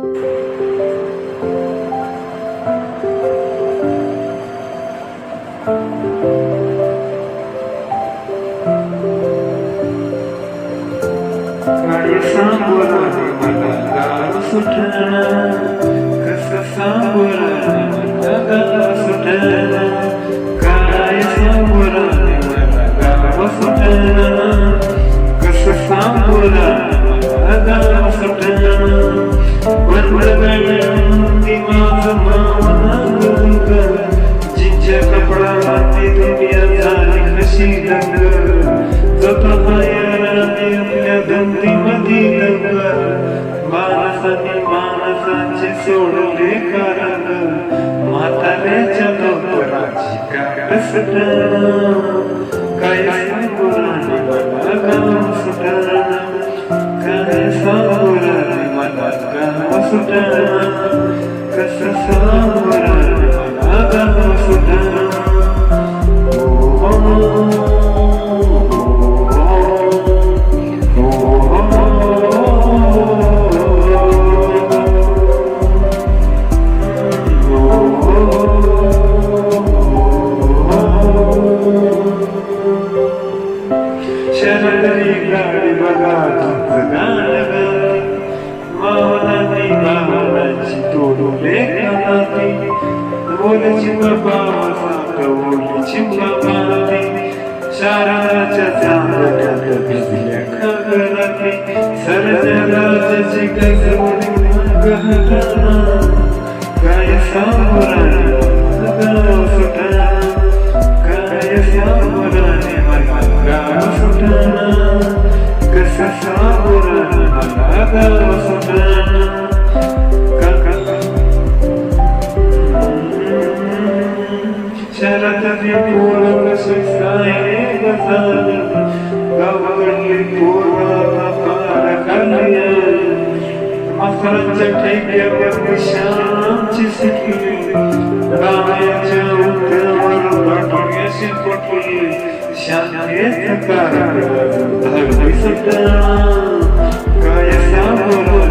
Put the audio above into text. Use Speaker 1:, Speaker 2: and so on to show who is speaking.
Speaker 1: काय सांगोराने मला गाव सुटना, कसं सांगोराने मला गाव सुटना, काय सांगोराने मला गाव सुटना, कसं सांगोराने मला गाव सुटना. वरवरवरती माझं मावन गंग, जिच्या कपडावरती दुनिया झाली कशी दंग, आपल्या दंडीमध्ये दंग, माणसाने माणसाचे सोडले कारण, म्हाताऱ्याच्या डोक्याची काय सुटना, काय सांगोराने मला गाव सुटना, काय सांगोराने मला गाव सुटना, कसं सांगोराने मला गाव सुटना. शरदरी गाडी बघा तुमचं गाणं गाती, मावनाने मावनाची तोडले कानाती, बोलची बाबा बोलची बाबाती, शारदाच्या चांदण्यात भिजल्या खगराती, सरजराजाची गजवणी गहना, काय सांगोराने गाव सुटना, काय सांगोराने मला गाव सुटना, कसं सांगोराने मला गाव सुटना. शरदरी पोरं सायरे गजाल, गावाकडली पोरं फार कल्याण, मकरांच्या ठेक्यावर शांची सिटली, रामाच्या उद्यावर पाठवण्याशी पटली, शांतीत कार धरली सुटना, काय सांगोराने